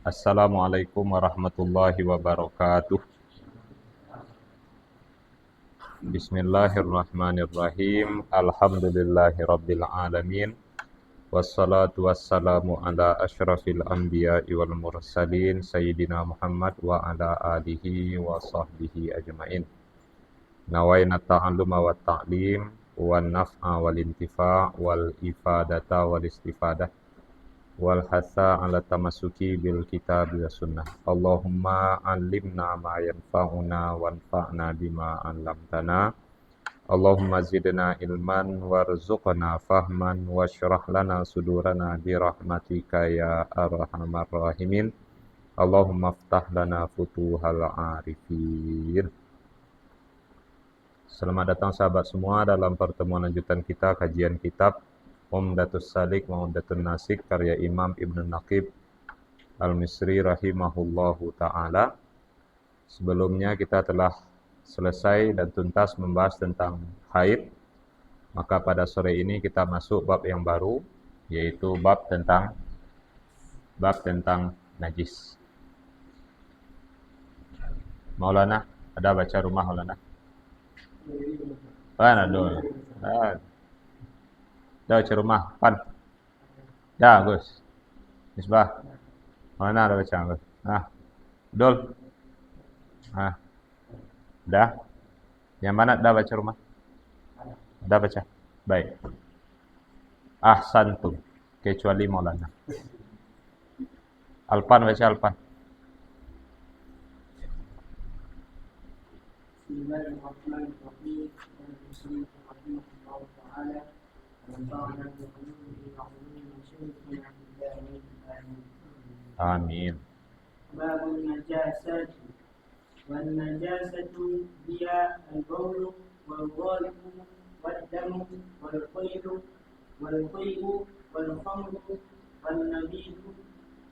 Assalamualaikum warahmatullahi wabarakatuh. Bismillahirrahmanirrahim. Alhamdulillahirabbil alamin. Wassalatu wassalamu ala asyrafil anbiya'i wal mursalin sayyidina Muhammad wa ala alihi wa sahbihi ajmain. Nawaina ta'alluma wa ta'lim wan naf'a wal intifa' wal ifadata wal istifadah wal hasa ala tamasuki bil kitab wa sunnah. Allahumma alimna ma yanfa'una wanfa'na bima 'allamtana. Allahumma zidna ilman warzuqna fahman washrah lana sudurana bi rahmatika ya arhamar rahimin. Allahumma ftah lana futuhal arifin. Selamat datang sahabat semua dalam pertemuan lanjutan kita kajian kitab Umdatus Salik wa Umdatun Nasik karya Imam Ibnu Naqib Al-Misri rahimahullahu ta'ala. Sebelumnya kita telah selesai dan tuntas membahas tentang haid. Maka pada sore ini kita masuk bab yang baru, yaitu bab tentang najis. Maulana, ada baca rumah Maulana? Ada. Dah baca rumah, Pan. Dah, Gus. Misbah. Mana ada baca, Gus? Dul. Dah. Yang mana dah baca rumah? Dah baca. Baik. Ahsantum. Kecuali Maulana. Alpan baca Alpan. Bismillahirrahmanirrahim. Amin. Babun najasati wan najasatu hiya al-bawl wal ghalib wad damu wal qaydu wal qaybu wal khamru wal nabid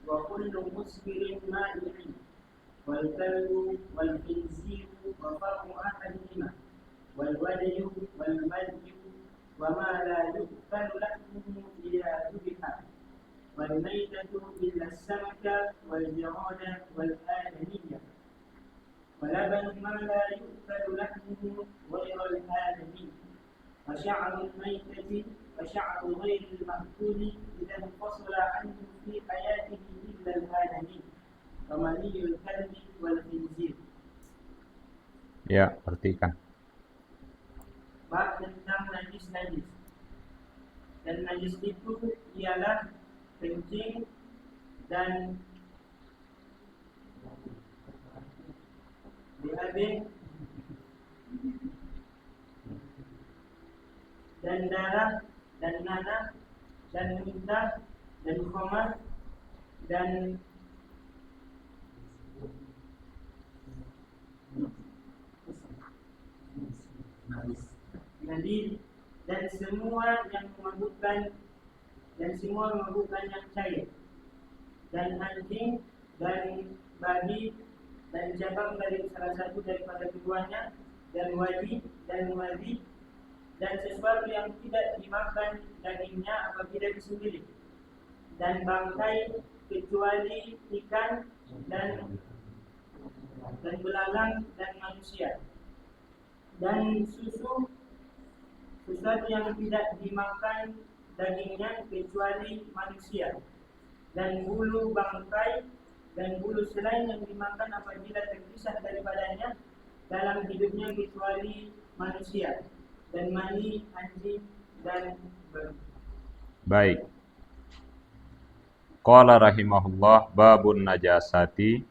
wa kullu muskirin ma'in wal kalbu wal khinzir wa far'u ahadihima wal wadiyu wal madyu وما لا يؤكل لحمه إذا ذبح والميتة إلا السمك والجراد والآدمية ولبن ما لا يؤكل لحمه غير الآدمي وشعر الميتة وشعر غير المأكول إذا انفصل عنه في حياته إلا الآدمي ومني الكلب والخنزير. Ya, perhatikan. Bab tentang najis-najis. Dan najis itu ialah kencing dan BAB dan darah dan nanah dan muntah dan khamar dan nadi dan semua yang memabukkan yang cair dan anjing dan babi dan cabang dari salah satu daripada keduanya dan wadi dan sesuatu yang tidak dimakan dagingnya apabila disembelih dan bangkai kecuali ikan dan belalang dan manusia dan sesuatu yang tidak dimakan dagingnya kecuali manusia dan bulu bangkai dan bulu selain yang dimakan apabila terpisah daripadanya dalam hidupnya kecuali manusia dan mani anjing dan babi. Baik. Qala rahimahullah babun najasati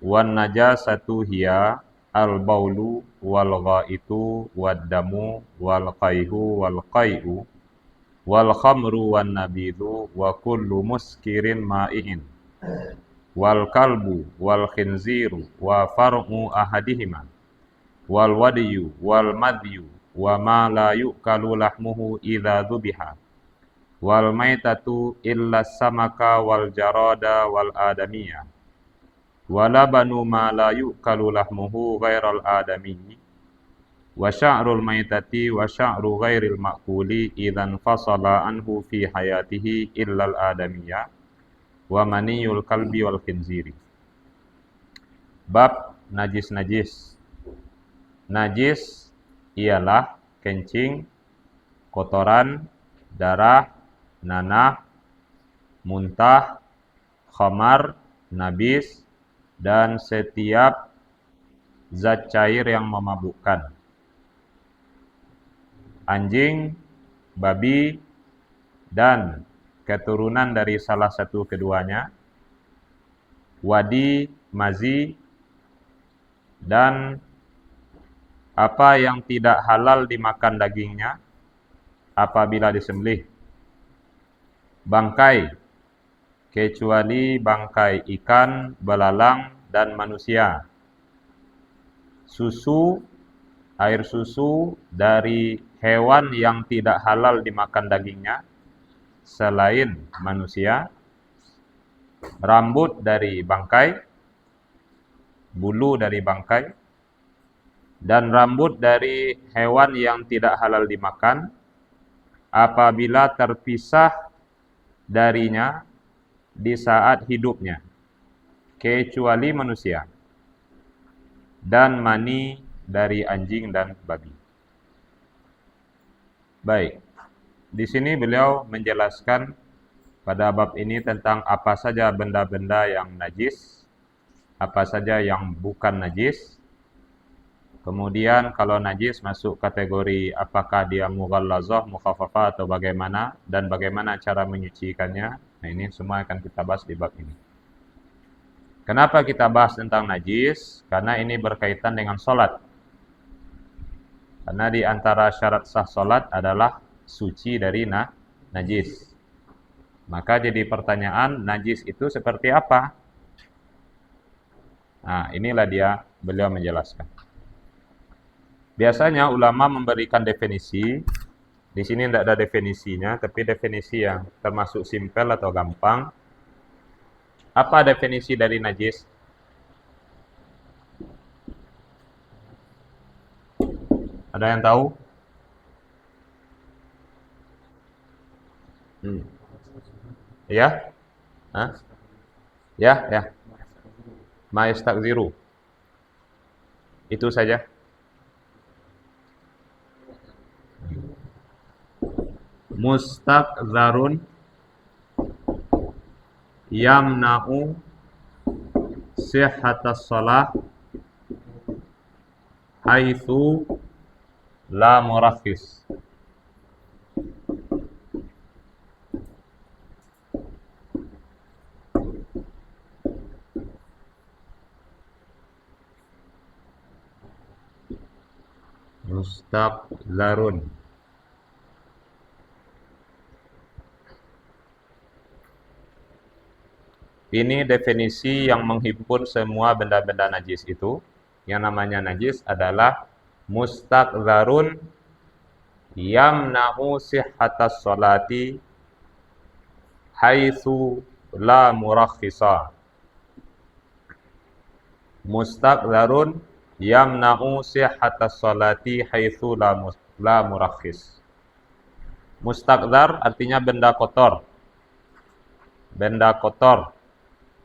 wan najasatu hiya al-baulu wal ghaitu wad damu wal qayhu wal qay'u wal khamru wan nabidu wa kullu muskirin ma'in wal kalbu wal khinziru wa far'u ahadihima wal wadiyu wal madyu wa ma la yu'kalu lahmuhu idza dhubiha wal maitatu illa samaka wal jarada wal adamiyah walabanu ma la yu'kalu lahmuhu ghairal adami wa sya'rul maitati wa sya'ru ghairil ma'kuli idzan fasala anhu fi hayatihi illal adamiyya wa maniyul kalbi wal khinziri. Bab najis-najis. Najis ialah kencing, kotoran, darah, nanah, muntah, khamar, nabis, dan setiap zat cair yang memabukkan. Anjing, babi, dan keturunan dari salah satu keduanya, wadi, mazi, dan apa yang tidak halal dimakan dagingnya apabila disembelih. Bangkai, kecuali bangkai ikan, belalang, dan manusia. Susu, air susu dari hewan yang tidak halal dimakan dagingnya selain manusia. Rambut dari bangkai, bulu dari bangkai, dan rambut dari hewan yang tidak halal dimakan apabila terpisah darinya di saat hidupnya, kecuali manusia, dan mani dari anjing dan babi. Baik, di sini beliau menjelaskan pada bab ini tentang apa saja benda-benda yang najis, apa saja yang bukan najis. Kemudian kalau najis masuk kategori apakah dia mughallazah, mukhaffafah atau bagaimana, dan bagaimana cara menyucikannya. Nah, ini semua akan kita bahas di bab ini. Kenapa kita bahas tentang najis? Karena ini berkaitan dengan sholat. Karena di antara syarat sah sholat adalah suci dari najis. Maka jadi pertanyaan, najis itu seperti apa? Nah, inilah beliau menjelaskan. Biasanya ulama memberikan definisi. Di sini tidak ada definisinya, tapi definisi yang termasuk simpel atau gampang. Apa definisi dari najis? Ada yang tahu? Ya? Hah? Ya. Ma yastakziru. Itu saja. Mustakzarun yamna'u sihhatas shalah haitsu la murakhis. Mustakzarun. Ini definisi yang menghimpun semua benda-benda najis itu. Yang namanya najis adalah mustakzarun yamna'u sihhatas sholati haitsu la murakhisa. Mustakzarun yamna'u sihhatas sholati haitsu la murakhis. Mustakzar artinya benda kotor. Benda kotor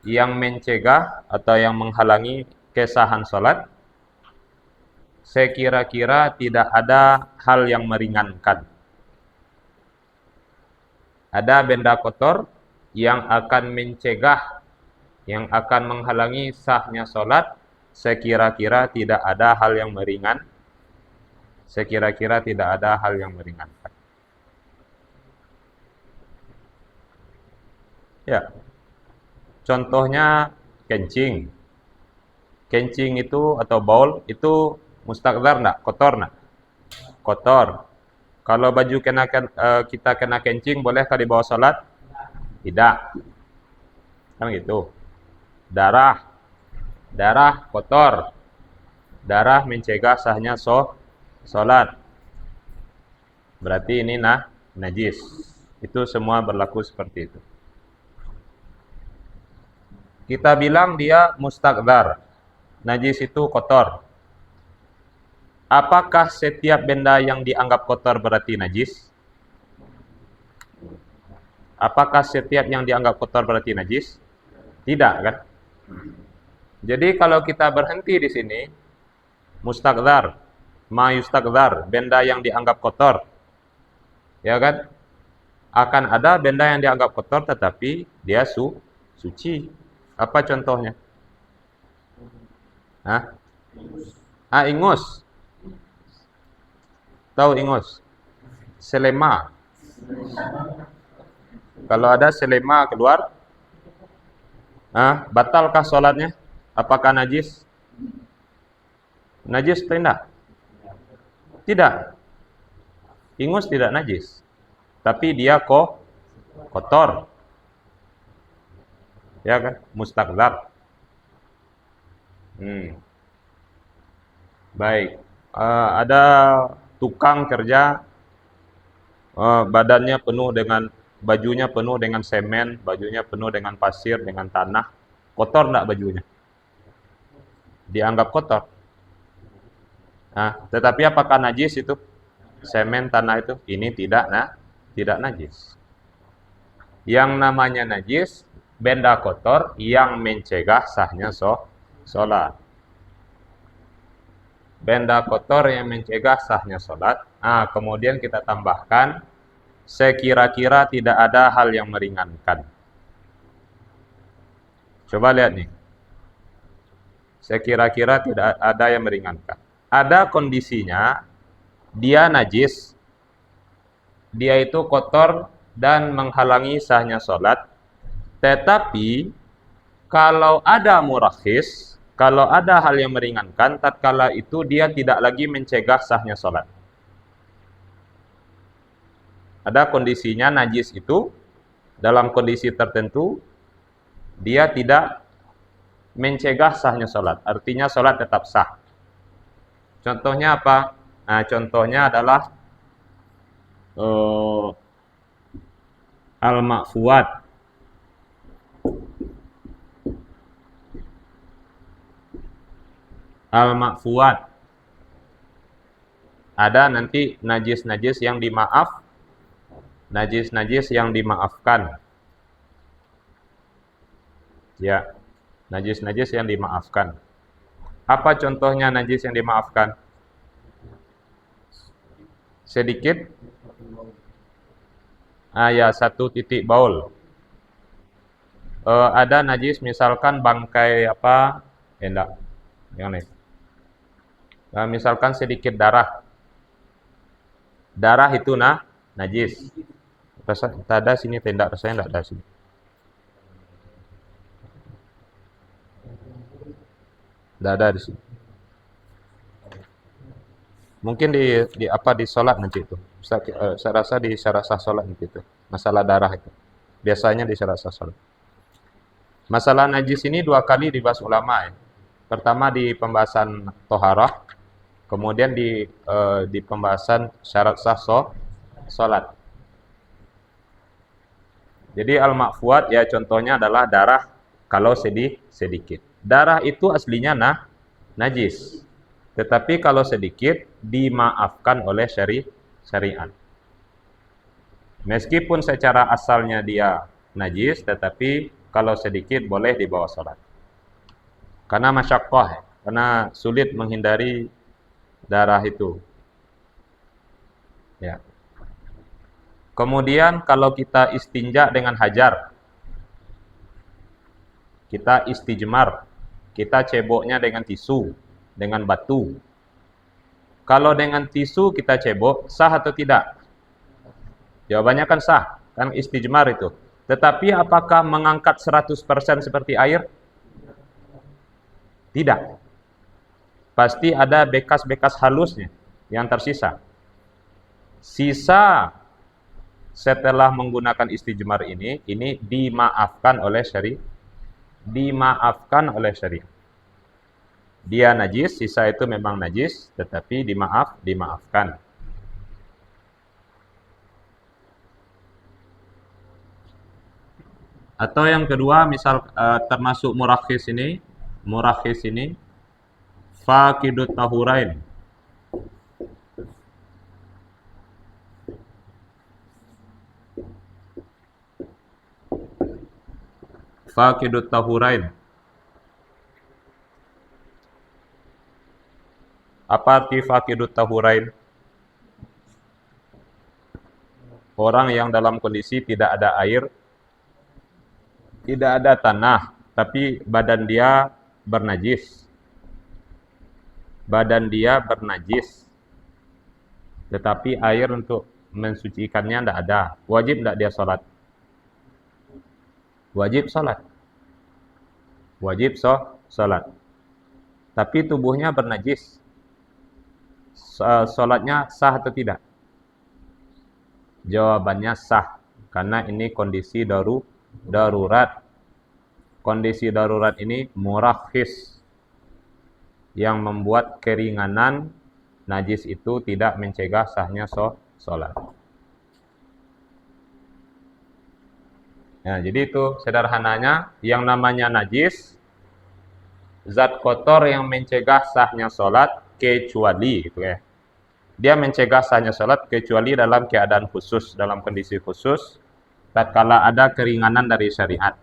yang mencegah atau yang menghalangi kesahan salat sekira-kira tidak ada hal yang meringankan. Ada benda kotor yang akan mencegah, yang akan menghalangi sahnya salat sekira-kira tidak ada hal yang meringankan. Sekira-kira tidak ada hal yang meringankan. Ya. Contohnya kencing. Kencing itu atau baul itu mustakzar enggak? Kotor enggak? Kotor. Kalau baju kita kena kencing, bolehkah dibawa salat? Tidak. Kan gitu. Darah kotor. Darah mencegah sahnya salat. Berarti ini najis. Itu semua berlaku seperti itu. Kita bilang dia mustakzar. Najis itu kotor. Apakah setiap benda yang dianggap kotor berarti najis? Apakah setiap yang dianggap kotor berarti najis? Tidak, kan? Jadi kalau kita berhenti di sini, mustaqdzar, ma yustaqdzar, benda yang dianggap kotor, ya kan? Akan ada benda yang dianggap kotor tetapi dia suci. Apa contohnya? Hah? Ingus. Tahu ingus? Selema. Kalau ada selema keluar, batalkah sholatnya? Apakah najis? Najis atau tidak? Tidak. Ingus tidak najis. Tapi dia kotor. Ya kan? Mustaqdzar. Baik. Ada tukang kerja, badannya penuh dengan, bajunya penuh dengan semen, bajunya penuh dengan pasir, dengan tanah. Kotor enggak bajunya? Dianggap kotor. Tetapi apakah najis itu? Semen, tanah itu? Ini tidak najis. Yang namanya najis, benda kotor yang mencegah sahnya sholat. Benda kotor yang mencegah sahnya sholat. Kemudian kita tambahkan, sekira-kira tidak ada hal yang meringankan. Coba lihat nih. Sekira-kira tidak ada yang meringankan. Ada kondisinya, dia najis, dia itu kotor dan menghalangi sahnya sholat. Tetapi kalau ada murakhis, kalau ada hal yang meringankan, tatkala itu dia tidak lagi mencegah sahnya sholat. Ada kondisinya najis itu, dalam kondisi tertentu, dia tidak mencegah sahnya sholat. Artinya sholat tetap sah. Contohnya apa? Contohnya adalah al-ma'fuwat. Al-ma'fuwat. Ada nanti najis-najis yang dimaaf, najis-najis yang dimaafkan. Ya, najis-najis yang dimaafkan. Apa contohnya najis yang dimaafkan? Sedikit. Ya, 1 titik baul. Ada najis misalkan bangkai apa? Enggak. Yang ini. Misalkan sedikit darah. Darah itu najis. Ada sini tenda, rasanya enggak ada sini. Enggak ada di sini. Mungkin di sholat nanti itu. Saya rasa di syarat sah sholat nanti itu. Masalah darah itu. Biasanya di syarat sah sholat. Masalah najis ini 2 kali dibahas ulama ya. Pertama di pembahasan toharah, kemudian di pembahasan syarat sah sholat. Jadi al-ma'fuwat ya contohnya adalah darah kalau sedikit. Darah itu aslinya najis. Tetapi kalau sedikit dimaafkan oleh syariat. Meskipun secara asalnya dia najis, tetapi kalau sedikit boleh dibawa sholat. Karena masyaqqah, karena sulit menghindari darah itu. Ya. Kemudian kalau kita istinja dengan hajar, kita istijmar, kita ceboknya dengan tisu, dengan batu. Kalau dengan tisu kita cebok, sah atau tidak? Jawabannya kan sah, kan istijmar itu. Tetapi apakah mengangkat 100% seperti air? Tidak. Pasti ada bekas-bekas halusnya yang tersisa. Sisa setelah menggunakan istijmar ini dimaafkan oleh syariat. Dia najis, sisa itu memang najis, tetapi dimaafkan. Atau yang kedua, misal termasuk murakhis ini faqidut tahurain. Faqidut tahurain. Apa arti faqidut tahurain? Orang yang dalam kondisi tidak ada air, tidak ada tanah, tapi badan dia bernajis. Badan dia bernajis. Tetapi air untuk mensucikannya tidak ada. Wajib tidak dia sholat? Wajib sholat. Wajib sholat. Tapi tubuhnya bernajis. Sholatnya sah atau tidak? Jawabannya sah. Karena ini kondisi darurat. Kondisi darurat ini murakhis, yang membuat keringanan najis itu tidak mencegah sahnya sholat. Nah, jadi itu sederhananya, yang namanya najis, zat kotor yang mencegah sahnya sholat, kecuali gitu ya. Dia mencegah sahnya sholat kecuali dalam keadaan khusus, dalam kondisi khusus, tatkala ada keringanan dari syariat.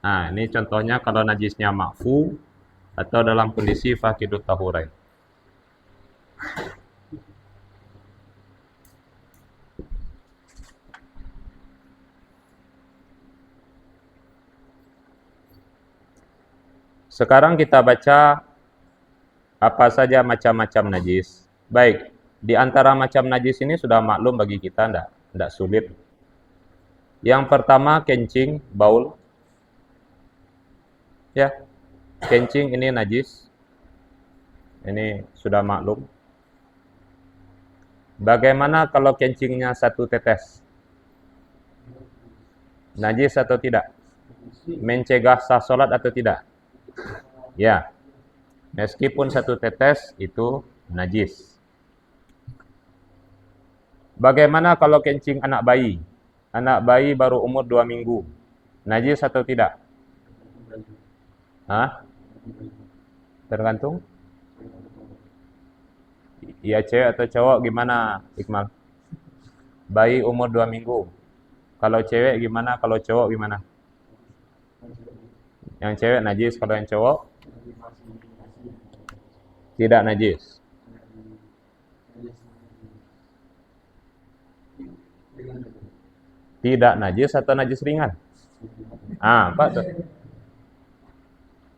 Nah, ini contohnya kalau najisnya ma'fu atau dalam kondisi faqidut tahurain. Sekarang kita baca apa saja macam-macam najis. Baik, di antara macam najis ini sudah maklum bagi kita, enggak sulit. Yang pertama kencing, baul. Ya, kencing ini najis. Ini sudah maklum. Bagaimana kalau kencingnya satu tetes? Najis atau tidak? Mencegah sah sholat atau tidak? Ya, meskipun satu tetes itu najis. Bagaimana kalau kencing anak bayi? Anak bayi baru umur 2 minggu. Najis atau tidak? Hah? Tergantung? Iya, cewek atau cowok gimana, Iqmal? Bayi umur 2 minggu. Kalau cewek gimana? Kalau cowok gimana? Yang cewek najis, kalau yang cowok tidak najis. Tidak najis atau najis ringan? Apa tuh?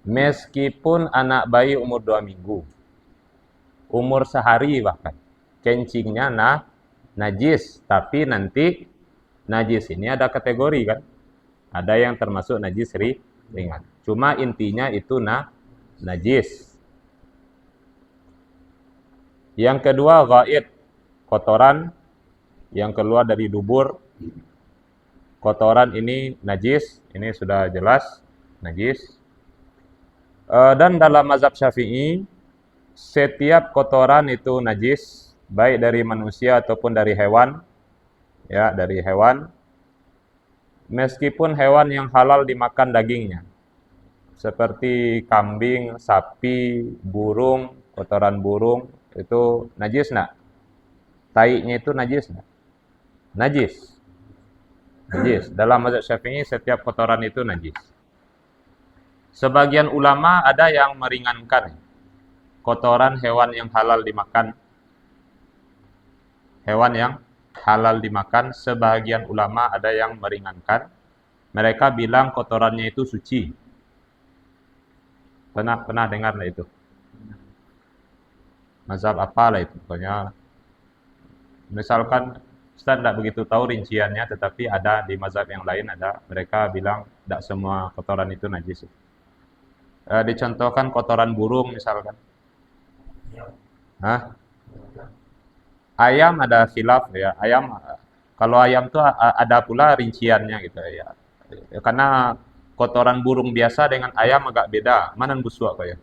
Meskipun anak bayi umur 2 minggu, umur sehari bahkan, kencingnya najis, tapi nanti najis ini ada kategori kan? Ada yang termasuk najis ringan. Cuma intinya itu najis. Yang kedua ghaid, kotoran yang keluar dari dubur. Kotoran ini najis, ini sudah jelas najis. Dan dalam mazhab Syafi'i, setiap kotoran itu najis, baik dari manusia ataupun dari hewan. Ya, dari hewan. Meskipun hewan yang halal dimakan dagingnya. Seperti kambing, sapi, burung, kotoran burung, itu najis enggak? Taiknya itu najis enggak? Najis. Najis. Dalam mazhab Syafi'i setiap kotoran itu najis. Sebagian ulama ada yang meringankan kotoran hewan yang halal dimakan. Hewan yang halal dimakan, sebagian ulama ada yang meringankan. Mereka bilang kotorannya itu suci. Pernah dengar lah itu? Mazhab apalah itu? Pokoknya, misalkan Ustaz tidak begitu tahu rinciannya, tetapi ada di mazhab yang lain ada. Mereka bilang tidak semua kotoran itu najis. Dicontohkan kotoran burung misalkan. Hah? Ayam ada khilaf ya. Kalau ayam tuh ada pula rinciannya gitu ya. Karena kotoran burung biasa dengan ayam agak beda. Mana busuk kayak?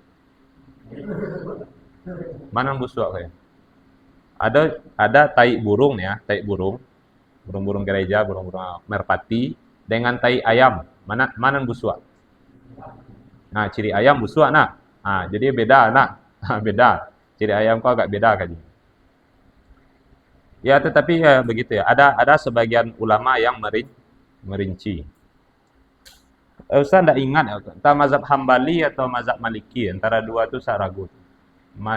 Mana busuk kayak? Ada tai burung ya, tai burung. Burung-burung gereja, burung-burung merpati dengan tai ayam. Mana busuk? Nah, ciri ayam busuk nah. Nah, jadi beda nah. Beda. Ciri ayam kok agak beda kan. Ya, tetapi ya begitu ya. Ada sebagian ulama yang merinci. Ustaz tidak ingat ya, entah mazhab Hambali atau mazhab Maliki, antara dua itu saya ragu.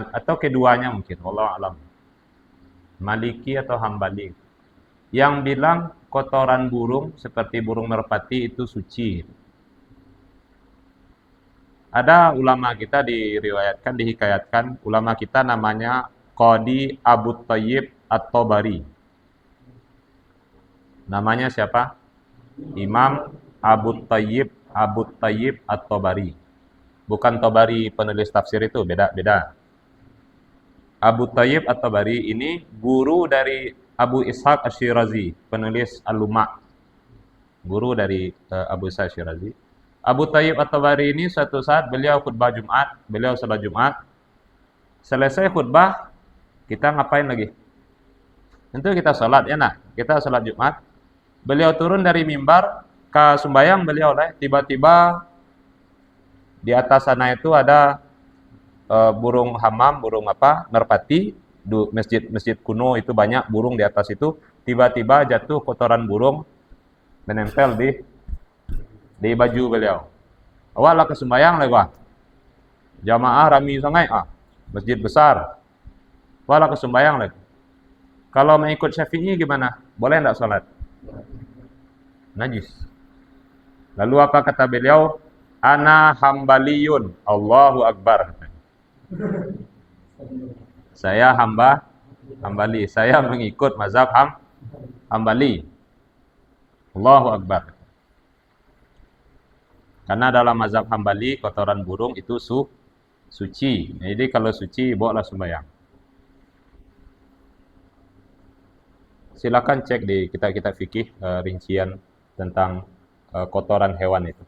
Atau keduanya mungkin, wallahu alam. Maliki atau Hambali. Yang bilang kotoran burung seperti burung merpati itu suci. Ada ulama kita diriwayatkan, dihikayatkan, ulama kita namanya Qadi Abu Thayyib At-Tabari. Namanya siapa? Imam Abu Thayyib At-Tabari. Bukan Tabari penulis tafsir itu, beda. Abu Thayyib At-Tabari ini guru dari Abu Ishaq Asy-Syirazi, penulis Al-Luma'. Guru dari Abu Ishaq Asy-Syirazi. Abu Thayyib At-Tabari ini suatu saat beliau khutbah Jumat, beliau salat Jumat. Selesai khutbah, kita ngapain lagi? Tentu kita salat ya nak. Kita salat Jumat. Beliau turun dari mimbar ke sembahyang, beliau tiba-tiba di atas sana itu ada burung hamam, burung merpati. Masjid kuno itu banyak burung di atas itu. Tiba-tiba jatuh kotoran burung menempel di baju beliau. Awaklah ke sembahyang lagi. Jamaah rami sangat, masjid besar. Awaklah ke sembahyang lagi. Kalau mengikut Syafi'i gimana? Boleh enggak salat? Najis. Lalu apa kata beliau? Ana hambaliyun. Allahu Akbar. Saya hambali. Saya mengikut mazhab hambali. Allahu Akbar. Karena dalam mazhab Hambali kotoran burung itu suci. Jadi kalau suci bawalah sembahyang. Silakan cek di kitab-kitab fikih rincian tentang kotoran hewan itu.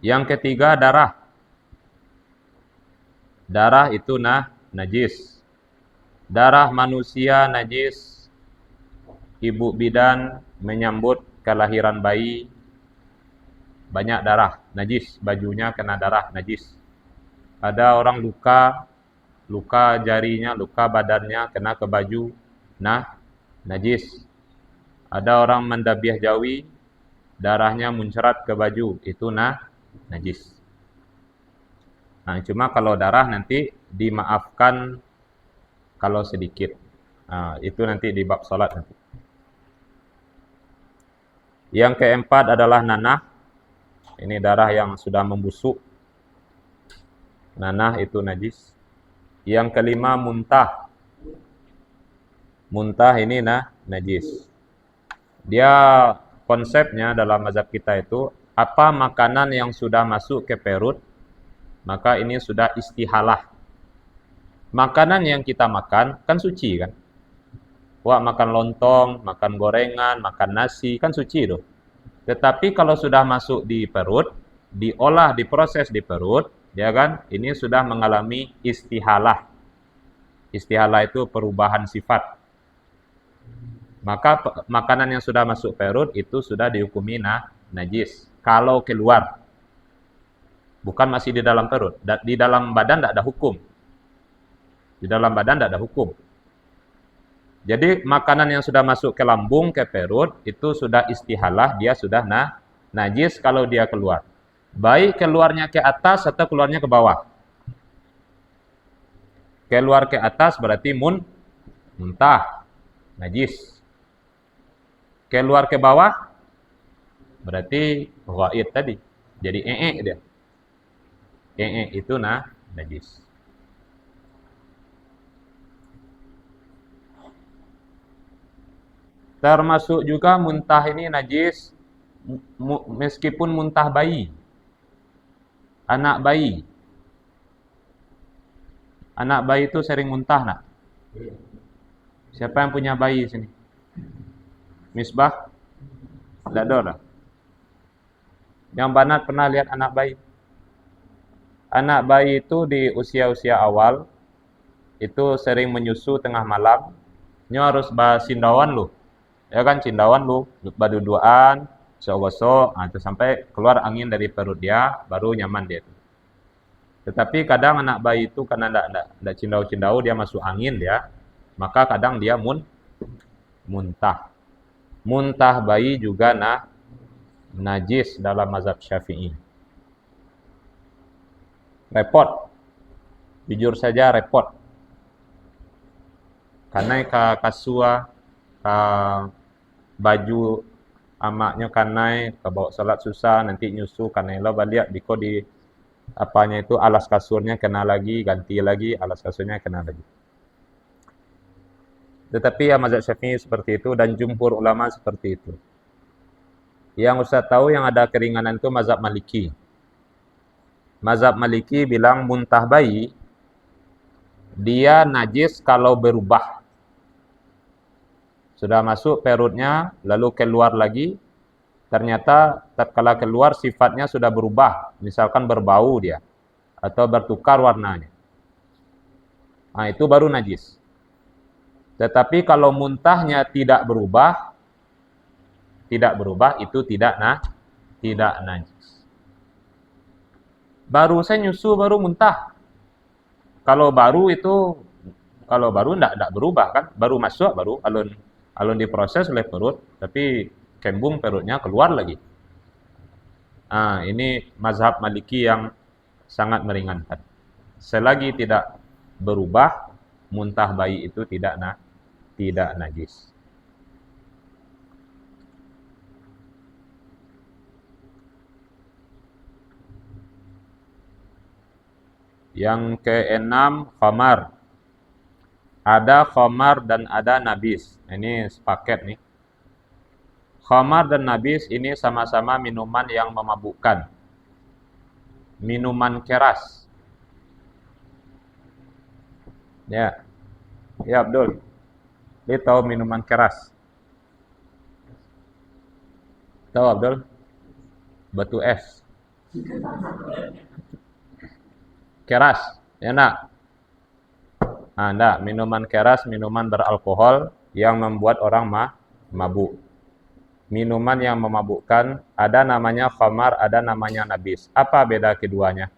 Yang ketiga darah. Darah itu najis. Darah manusia najis. Ibu bidan menyambut kelahiran bayi, banyak darah, najis, bajunya kena darah, najis. Ada orang luka jarinya, luka badannya kena ke baju, najis. Ada orang mendabiah jawi, darahnya muncrat ke baju, itu najis. Nah, cuma kalau darah nanti dimaafkan kalau sedikit. Nah, itu nanti di bab salat nanti. Yang keempat adalah nanah. Ini darah yang sudah membusuk. Nanah itu najis. Yang kelima muntah. Muntah ini najis. Dia konsepnya dalam mazhab kita itu, apa makanan yang sudah masuk ke perut, maka ini sudah istihalah. Makanan yang kita makan kan suci kan? Wah, makan lontong, makan gorengan, makan nasi, kan suci tuh. Tetapi kalau sudah masuk di perut, diolah, diproses di perut, ya kan, ini sudah mengalami istihalah. Istihalah itu perubahan sifat. Maka makanan yang sudah masuk perut itu sudah dihukumi najis. Kalau keluar, bukan masih di dalam perut. Di dalam badan tidak ada hukum. Di dalam badan tidak ada hukum. Jadi makanan yang sudah masuk ke lambung, ke perut, itu sudah istihalah, dia sudah najis kalau dia keluar. Baik keluarnya ke atas atau keluarnya ke bawah. Keluar ke atas berarti muntah, najis. Keluar ke bawah berarti ghaid tadi. Jadi dia. Itu najis. Termasuk juga muntah ini najis meskipun muntah bayi. Anak bayi. Anak bayi itu sering muntah nak. Siapa yang punya bayi sini? Misbah? Tidak ada lah. Yang banat pernah lihat anak bayi? Anak bayi itu di usia-usia awal itu sering menyusu tengah malam. Nyo harus basindawan loh. Ya kan, cindawan lu, baduduaan, sok-sok, itu sampai keluar angin dari perut dia, baru nyaman dia itu. Tetapi kadang anak bayi itu karena tidak cindau-cindau, dia masuk angin dia, maka kadang dia muntah. Muntah bayi juga najis dalam mazhab Syafi'i. Repot. Jujur saja repot. Karena kasua baju amaknya kanai bawa salat susah, nanti nyusu kanai lo balik biko di apanya itu alas kasurnya kena lagi, ganti lagi alas kasurnya kena lagi. Tetapi ya mazhab Syafi'i seperti itu dan jumhur ulama seperti itu. Yang Ustaz tahu yang ada keringanan itu mazhab Maliki. Mazhab Maliki bilang muntah bayi dia najis kalau berubah. Sudah masuk perutnya, lalu keluar lagi, ternyata tatkala keluar sifatnya sudah berubah, misalkan berbau dia, atau bertukar warnanya. Nah, itu baru najis. Tetapi kalau muntahnya tidak berubah itu tidak najis. Baru saya nyusu, baru muntah. Kalau baru enggak berubah kan, baru masuk, baru alun diproses oleh perut, tapi kembung perutnya keluar lagi. Ini mazhab Maliki yang sangat meringankan. Selagi tidak berubah, muntah bayi itu tidak najis. Yang keenam, khamar. Ada khamar dan ada nabis. Ini sepaket nih. Khamar dan nabis ini sama-sama minuman yang memabukkan. Minuman keras. Ya. Ya, Abdul. Dia tahu minuman keras. Tahu, Abdul? Batu es. Keras. Ya, nak? Enggak, minuman keras, minuman beralkohol yang membuat orang mabuk. Minuman yang memabukkan, ada namanya khamar, ada namanya nabis. Apa beda keduanya?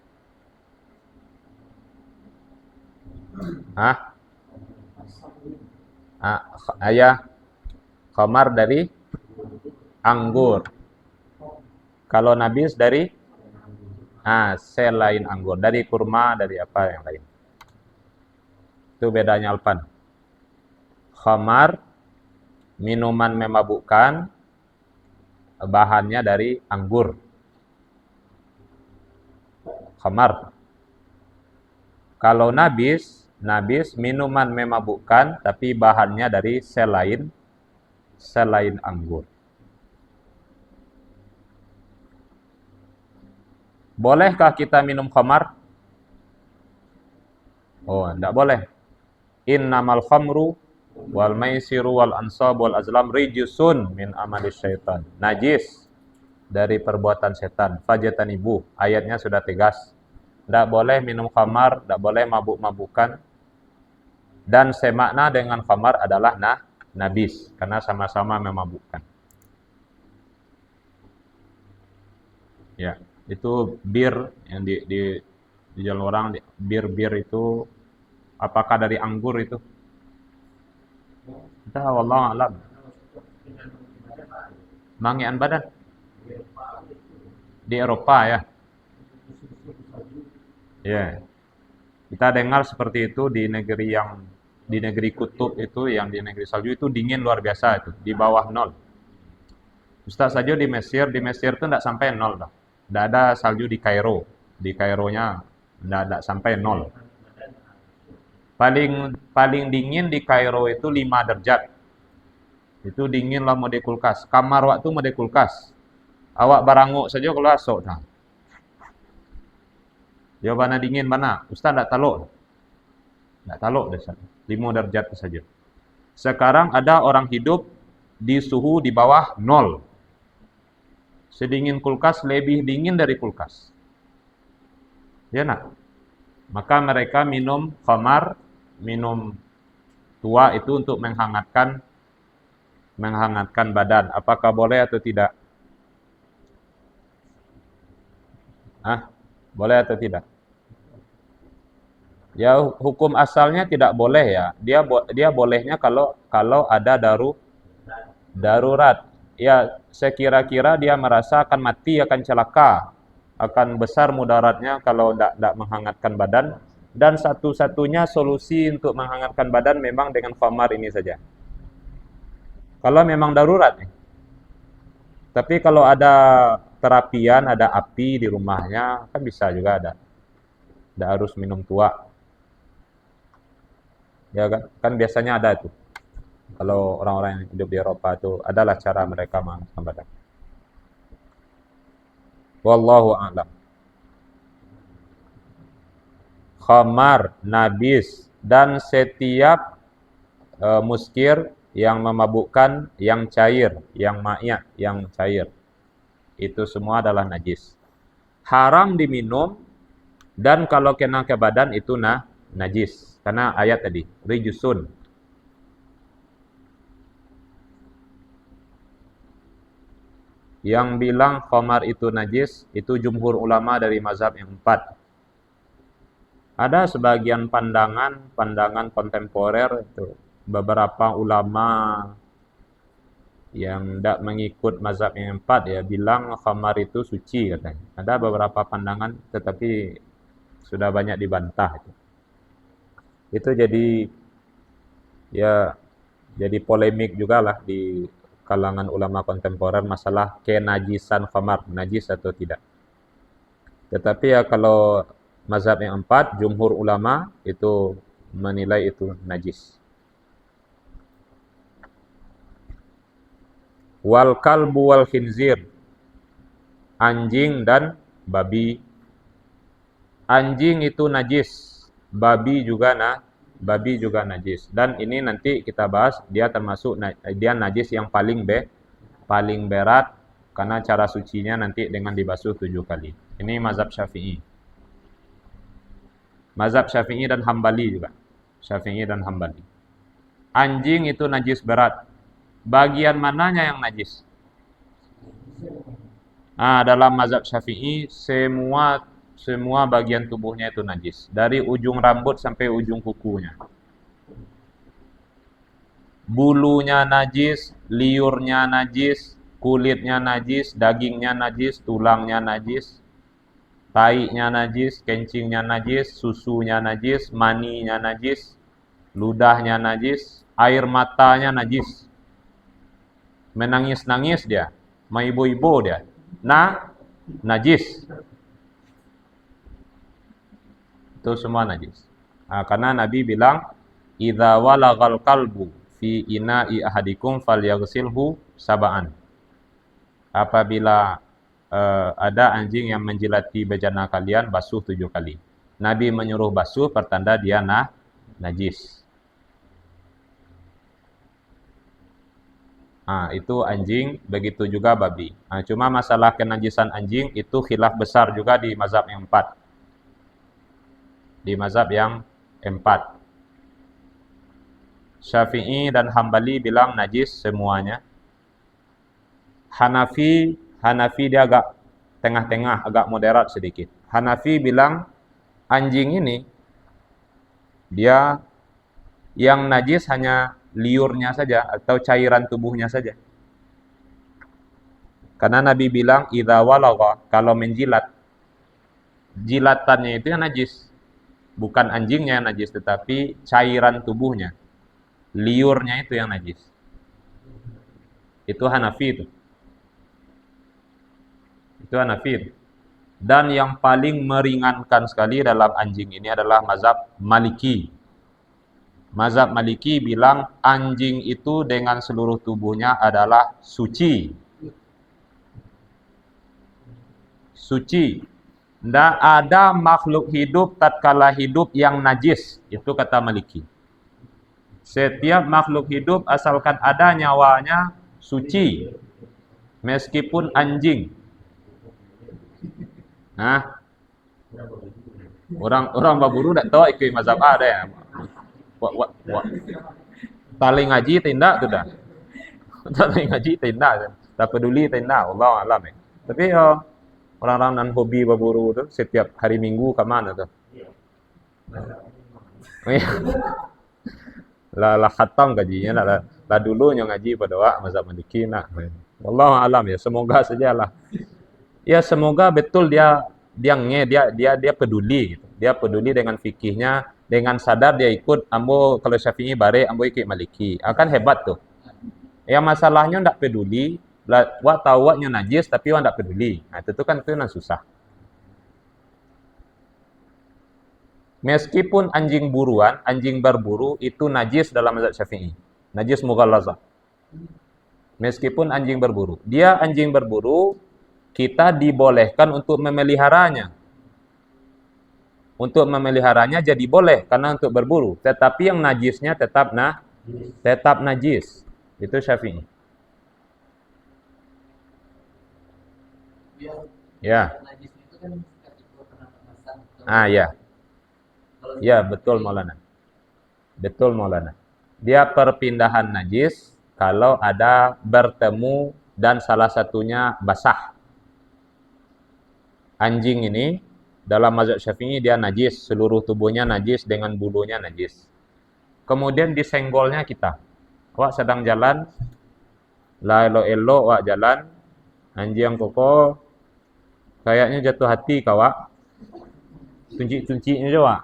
Khamar dari anggur. Kalau nabis dari selain anggur, dari kurma, dari apa yang lain. Itu bedanya Alpan. Khamar, minuman memabukkan, bahannya dari anggur. Khamar. Kalau nabis minuman memabukkan, tapi bahannya dari selain anggur. Bolehkah kita minum khamar? Oh, tidak boleh. Innamal khamru wal maisiru wal ansab wal azlam rijsun min amali syaitan. Najis dari perbuatan setan. Fajatanibu. Ayatnya sudah tegas. Tidak boleh minum khamar, tidak boleh mabuk-mabukan. Dan semakna dengan khamar adalah nabis. Karena sama-sama memabukkan. Ya, itu bir yang di jalan orang, bir itu apakah dari anggur itu? Entah, wallahu a'lam. Mangian badan. Di Eropa ya. Ya. Kita dengar seperti itu di negeri kutub itu, yang di negeri salju itu dingin luar biasa itu, di bawah 0. Ustaz saja di Mesir itu enggak sampai 0 dah. Enggak ada salju di Kairo. Di Kaironya enggak sampai 0. Paling dingin di Kairo itu 5 derajat. Itu dingin lah mode kulkas. Kamar waktu mode kulkas. Awak baranguk saja kalau asok dah. Jawabannya dingin mana? Ustaz enggak taluk. Enggak taluk dah. 5 derajat saja. Sekarang ada orang hidup di suhu di bawah 0. Sedingin kulkas, lebih dingin dari kulkas. Ya nak? Maka mereka minum khamar, minum tua itu untuk menghangatkan badan. Apakah boleh atau tidak? Boleh atau tidak? Ya, hukum asalnya tidak boleh ya. Dia bolehnya kalau ada Darurat. Ya, saya kira-kira dia merasa akan mati, akan celaka, akan besar mudaratnya kalau tidak menghangatkan badan. Dan satu-satunya solusi untuk menghangatkan badan memang dengan khamar ini saja. Kalau memang darurat. Tapi kalau ada terapian, ada api di rumahnya, kan bisa juga ada. Tidak harus minum tua. Ya kan? Kan biasanya ada tuh. Kalau orang-orang yang hidup di Eropa itu adalah cara mereka menghangatkan badan. Wallahu a'lam. Khamar, nabis, dan setiap muskir yang memabukkan, yang cair, yang ma'iyah, yang cair. Itu semua adalah najis. Haram diminum, dan kalau kena ke badan itu najis. Karena ayat tadi, rijusun. Yang bilang khamar itu najis, itu jumhur ulama dari mazhab yang 4. Ada sebagian pandangan kontemporer itu beberapa ulama yang tidak mengikut mazhab yang 4 ya bilang khamar itu suci katanya. Ada beberapa pandangan tetapi sudah banyak dibantah itu. Itu jadi polemik juga lah di kalangan ulama kontemporer masalah kenajisan khamar, najis atau tidak. Tetapi ya kalau mazhab yang 4, jumhur ulama itu menilai itu najis. Wal kalbu wal khinzir, anjing dan babi. Anjing itu najis, babi juga najis. Dan ini nanti kita bahas, dia termasuk dia najis yang paling berat karena cara sucinya nanti dengan dibasuh 7 kali. Ini mazhab Syafi'i. Mazhab Syafi'i dan Hambali juga. Syafi'i dan Hambali. Anjing itu najis berat. Bagian mananya yang najis? Dalam mazhab Syafi'i semua bagian tubuhnya itu najis. Dari ujung rambut sampai ujung kukunya. Bulunya najis, liurnya najis, kulitnya najis, dagingnya najis, tulangnya najis, taiknya najis, kencingnya najis, susunya najis, maninya najis, ludahnya najis, air matanya najis. Menangis-nangis dia, maibo-ibo dia. Najis. Itu semua najis. Karena Nabi bilang, "Idza walagal kalbu fi ina'i ahadikum falyaghsilhu sab'an." Apabila ada anjing yang menjilati bejana kalian, basuh 7 kali. Nabi menyuruh basuh pertanda dia najis. Itu anjing, begitu juga babi. Cuma masalah kenajisan anjing itu khilaf besar juga di mazhab yang 4. Di mazhab yang 4. Syafi'i dan Hambali bilang najis semuanya. Hanafi dia agak tengah-tengah, agak moderat sedikit. Hanafi bilang anjing ini dia yang najis hanya liurnya saja atau cairan tubuhnya saja. Karena Nabi bilang idza walagha, kalau menjilat, jilatannya itu yang najis. Bukan anjingnya yang najis tetapi cairan tubuhnya. Liurnya itu yang najis. Itu Hanafi itu. Itu Hanafi. Dan yang paling meringankan sekali dalam anjing ini adalah mazhab Maliki. Mazhab Maliki bilang anjing itu dengan seluruh tubuhnya adalah suci. Suci. Tidak ada makhluk hidup tatkala hidup yang najis. Itu kata Maliki. Setiap makhluk hidup asalkan ada nyawanya suci. Meskipun anjing. Orang baburu tidak tahu ikut mazhab ada ya. Tali ngaji tindak tu dah. Tali ngaji tindak. Tak peduli tindak. Allah alam ya. Tapi orang-orang non hobi berburu tu setiap hari Minggu ke mana tu? lah khatam gajinya lah dulu yang ngaji pada mazhab Maliki nak. Wallahu alam ya, semoga sajalah. Ya semoga betul dia peduli gitu. Dia peduli dengan fikihnya, dengan sadar dia ikut ambo kalau Syafi'i bare ambo ikut Maliki. Akan hebat tuh. Ya masalahnya ndak peduli, wa tahu waknya najis tapi wa ndak peduli. Nah, itu kan susah. Meskipun anjing buruan, anjing berburu itu najis dalam mazhab Syafi'i. Najis mughallazah. Meskipun anjing berburu. Dia anjing berburu, kita dibolehkan untuk memeliharanya. Untuk memeliharanya jadi boleh karena untuk berburu. Tetapi yang najisnya tetap najis. Itu Syafi'i. Ya. Ya. Ya, betul Maulana. Betul Maulana. Dia perpindahan najis kalau ada bertemu dan salah satunya basah. Anjing ini dalam mazhab Syafi'i dia najis, seluruh tubuhnya najis dengan bulunya najis. Kemudian disenggolnya kita. Wak sedang jalan, la elo-elo wak jalan, anjing koko kayaknya jatuh hati kawak. Tunci-tuncinya aja wak.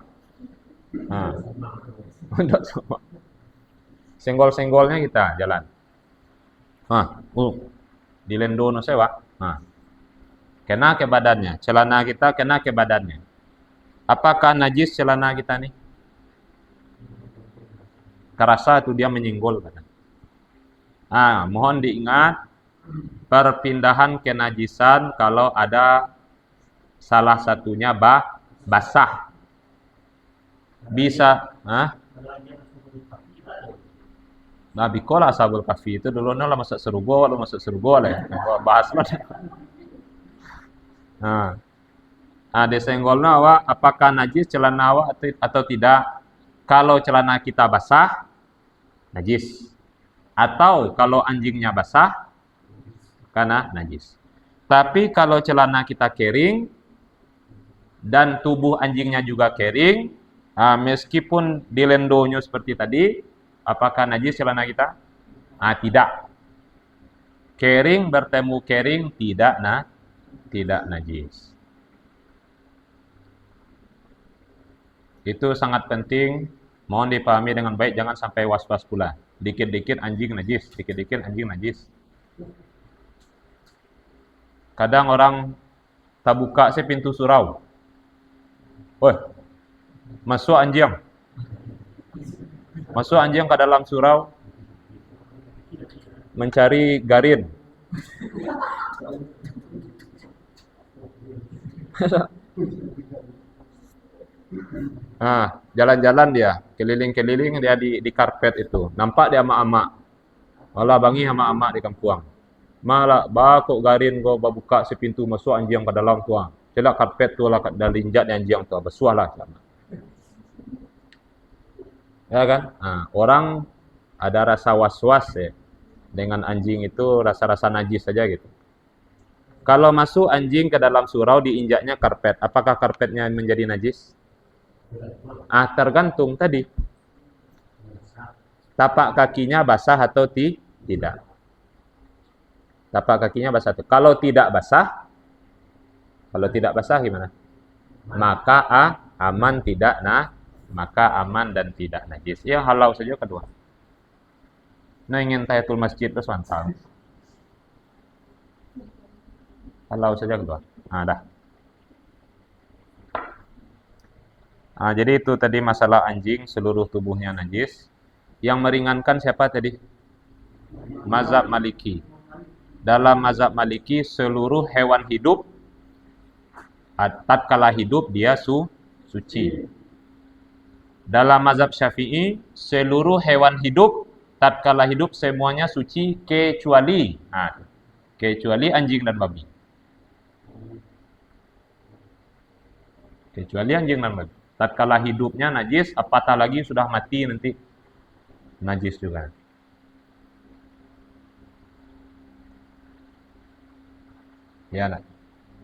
Senggol-senggolnya kita jalan. Dilendo no sewa. Kena ke badannya, celana kita kena ke badannya. Apakah najis celana kita nih? Kerasa itu dia menyinggol badan. Mohon diingat perpindahan kenajisan kalau ada salah satunya basah. Bisa, Nabi kola ashabul kahfi itu dulu lah masuk surga, lah ya. Bahas lah. Disenggolnya awak apakah najis celana awak atau tidak? Kalau celana kita basah, najis. Atau kalau anjingnya basah, karena najis. Tapi kalau celana kita kering dan tubuh anjingnya juga kering, meskipun dilendonyo seperti tadi, apakah najis celana kita? Tidak. Kering bertemu kering tidak najis. Itu sangat penting, mohon dipahami dengan baik, jangan sampai was-was pula. Dikit-dikit anjing najis, dikit-dikit anjing najis. Kadang orang tak buka pintu surau. Masuk anjing. Masuk anjing ke dalam surau mencari garin. Jalan-jalan dia, keliling-keliling dia di karpet itu. Nampak dia ama-ama. Malah bangi ama-ama di kampung. Malah kok garin go buka pintu masuk anjing ke dalam tuang. Celak karpet tu lah dah linjat di anjing tu, bersuahlah sama. Ya kan? Orang ada rasa was-was ya. Dengan anjing itu rasa-rasa najis saja gitu. Kalau masuk anjing ke dalam surau diinjaknya karpet, apakah karpetnya menjadi najis? Tergantung tadi. Tapak kakinya basah atau tidak. Tapak kakinya basah. Kalau tidak basah gimana? Maka aman aman dan tidak najis. Ya halau saja kedua. Ingin tahiyatul masjid terus mantap. Halau saja kedua. Dah. Jadi itu tadi masalah anjing, seluruh tubuhnya najis. Yang meringankan siapa tadi? Mazhab Maliki. Dalam mazhab Maliki, seluruh hewan hidup, tatkala hidup dia suci. Dalam mazhab Syafi'i, seluruh hewan hidup, tatkala hidup semuanya suci kecuali anjing dan babi. Kecuali anjing dan babi. Tatkala hidupnya najis, apatah lagi sudah mati nanti najis juga. Ya nak.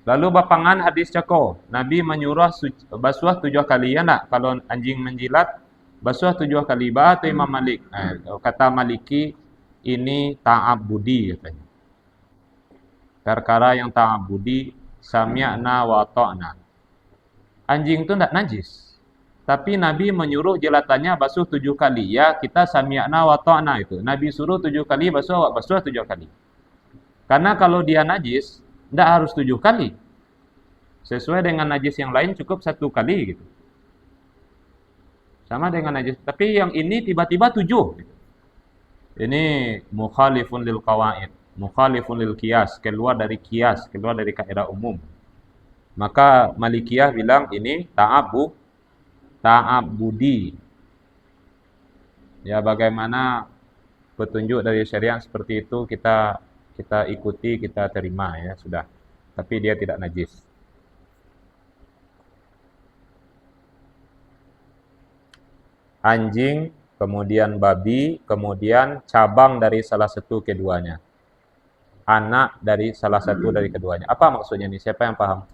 Lalu bapangan hadis cako, Nabi menyuruh basuh 7 kali ya nak. Kalau anjing menjilat, Basuh 7 kali. Bahasa Imam Malik. Kata Maliki, ini ta'abudi katanya. Perkara yang ta'abudi, sami'na wa ta'na. Anjing itu tidak najis. Tapi Nabi menyuruh jelatannya basuh 7 kali. Ya, kita sami'na wa ta'na itu. Nabi suruh 7 kali, basuh 7 kali. Karena kalau dia najis, tidak harus 7 kali. Sesuai dengan najis yang lain cukup 1 kali gitu. Sama dengan najis. Tapi yang ini tiba-tiba 7. Gitu. Ini mukhalifun lil qawaid. Mukhalifun lil qiyas. Keluar dari qiyas. Keluar dari kaidah umum. Maka Malikiyah bilang ini ta'abudi. Ya, bagaimana petunjuk dari syariat seperti itu kita ikuti, kita terima ya, sudah. Tapi dia tidak najis. Anjing, kemudian babi, kemudian cabang dari salah satu keduanya. Anak dari salah satu dari keduanya. Apa maksudnya ini? Siapa yang paham?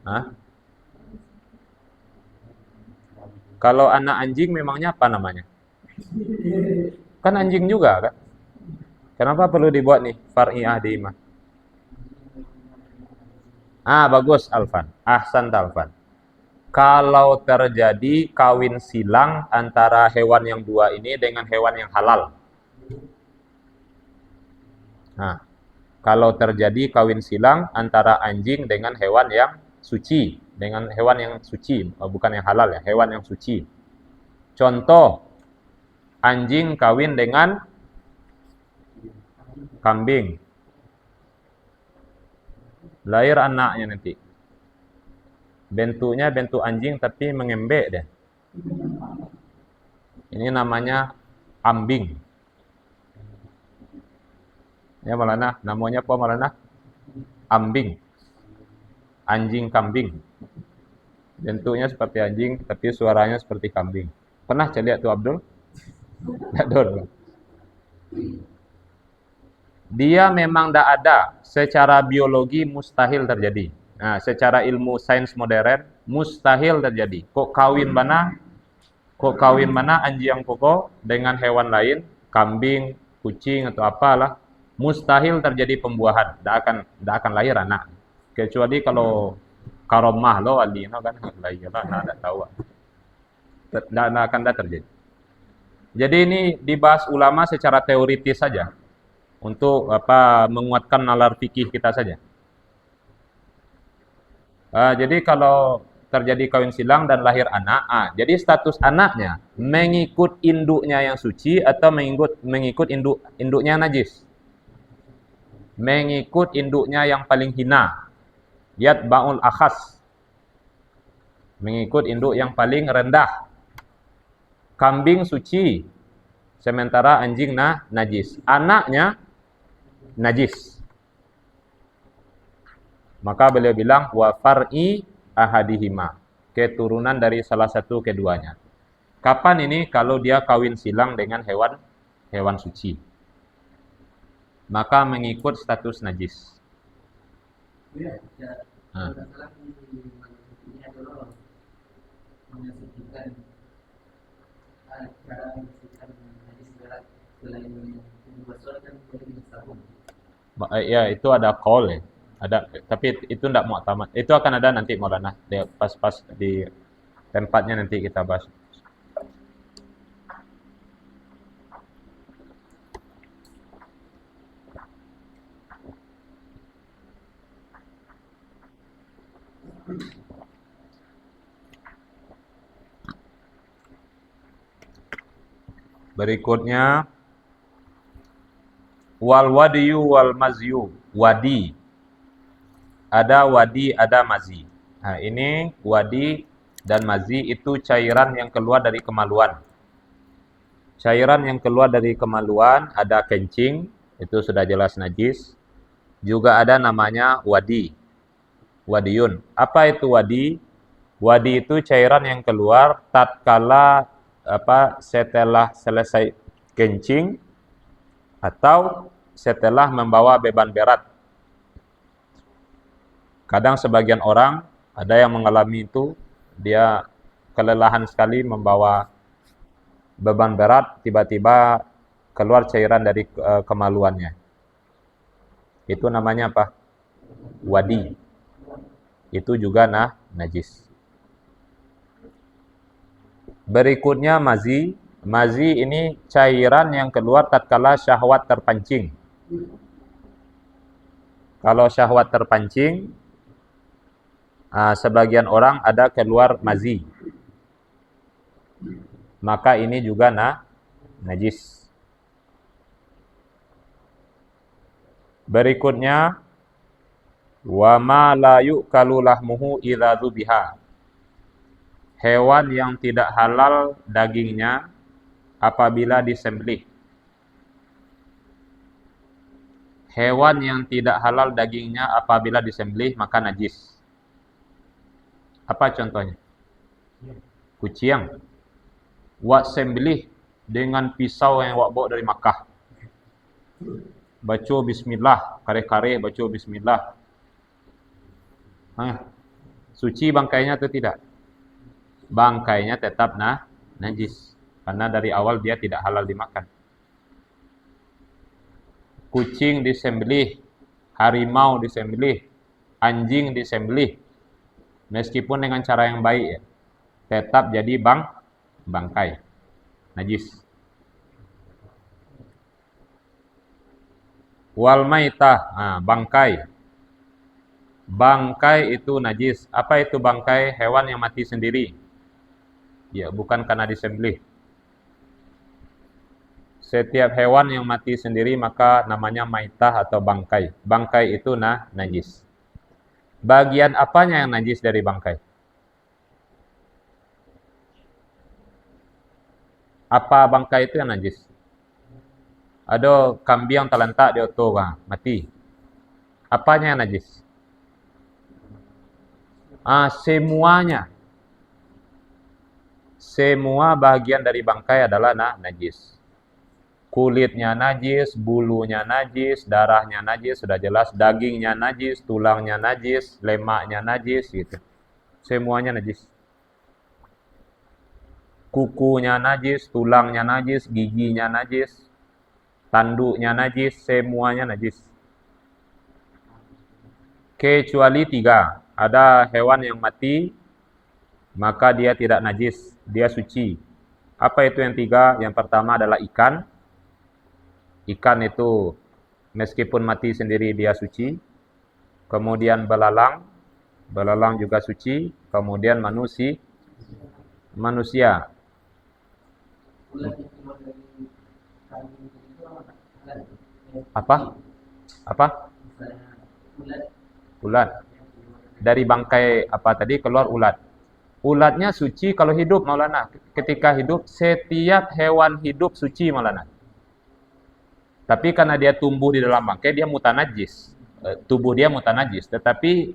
Hah? Kalau anak anjing memangnya apa namanya? Kan anjing juga kan? Kenapa perlu dibuat nih far'i ahdihima? Bagus Alfan. Ahsan Alfan. Kalau terjadi kawin silang antara hewan yang dua ini dengan hewan yang halal. Kalau terjadi kawin silang antara anjing dengan hewan yang suci, bukan yang halal ya, hewan yang suci. Contoh, anjing kawin dengan kambing. Lahir anaknya nanti. Bentuknya bentuk anjing tapi mengembek deh. Ini namanya ambing. Ya Maulana, namanya apa Maulana? Ambing. Anjing kambing. Bentuknya seperti anjing tapi suaranya seperti kambing. Pernah lihat tuh Abdul? Abdul. Dia memang tidak ada, secara biologi mustahil terjadi. Secara ilmu sains modern mustahil terjadi. Kok kawin mana anjing koko dengan hewan lain, kambing, kucing atau apalah, mustahil terjadi pembuahan. Tidak akan lahir anak. Kecuali kalau karomah lo wali kan lahir anak, tidak tahu. Tidak akan terjadi. Jadi ini dibahas ulama secara teoritis saja. Untuk menguatkan nalar fikih kita saja. Jadi kalau terjadi kawin silang dan lahir anak, jadi status anaknya mengikut induknya yang suci atau mengikut induknya yang najis. Mengikut induknya yang paling hina. Yatba'ul akhas. Mengikut induk yang paling rendah. Kambing suci, sementara anjing najis. Anaknya najis. Maka beliau bilang wa far'i ahadihima, keturunan dari salah satu keduanya. Kapan ini? Kalau dia kawin silang dengan hewan suci. Maka mengikut status najis. Ya, itu ada call ya. Ada, tapi itu tidak mu'tamad. Itu akan ada nanti Maulana. Pas di tempatnya nanti kita bahas. Berikutnya wal wadiyu wal mazyu. Wadi. Ada wadi, ada mazi. Ini wadi dan mazi itu cairan yang keluar dari kemaluan. Cairan yang keluar dari kemaluan ada kencing, itu sudah jelas najis. Juga ada namanya wadi. Wadiyun. Apa itu wadi? Wadi itu cairan yang keluar tatkala setelah selesai kencing atau setelah membawa beban berat. Kadang sebagian orang ada yang mengalami itu dia kelelahan sekali membawa beban berat, tiba-tiba keluar cairan dari kemaluannya. Itu namanya apa? Wadi. Itu juga najis. Berikutnya mazi. Mazi ini cairan yang keluar tatkala syahwat terpancing. Kalau syahwat terpancing, sebagian orang ada keluar mazi. Maka ini juga najis. Berikutnya, wa ma la yu'kalu lahmuhu idza dzubiha. Hewan yang tidak halal dagingnya apabila disembelih. Hewan yang tidak halal dagingnya apabila disembelih maka najis. Apa contohnya? Kucing. Wak sembelih dengan pisau yang wak bawa dari Makkah. Baca bismillah, kare-kare baca bismillah. Suci bangkainya atau tidak? Bangkainya tetap najis. Karena dari awal dia tidak halal dimakan. Kucing disembelih, harimau disembelih, anjing disembelih. Meskipun dengan cara yang baik ya, tetap jadi bangkai. Najis. Wal maitah, bangkai. Bangkai itu najis. Apa itu bangkai? Hewan yang mati sendiri. Ya, bukan karena disembelih. Setiap hewan yang mati sendiri maka namanya maitah atau bangkai. Bangkai itu najis. Bagian apanya yang najis dari bangkai? Apa bangkai itu yang najis? Ada kambing yang terlentak di oto, mati. Apanya yang najis? Semuanya. Semua bagian dari bangkai adalah najis. Kulitnya najis, bulunya najis, darahnya najis, sudah jelas. Dagingnya najis, tulangnya najis, lemaknya najis, gitu. Semuanya najis. Kukunya najis, tulangnya najis, giginya najis, tanduknya najis, semuanya najis. Kecuali 3. Ada hewan yang mati, maka dia tidak najis, dia suci. Apa itu yang 3? Yang pertama adalah ikan. Ikan itu meskipun mati sendiri dia suci. Kemudian belalang. Belalang juga suci. Kemudian manusia. Apa? Ulat. Dari bangkai apa tadi keluar ulat. Ulatnya suci kalau hidup, Maulana. Ketika hidup, setiap hewan hidup suci, Maulana. Tapi karena dia tumbuh di dalam bangkai, dia mutanajis. Tubuh dia mutanajis. Tetapi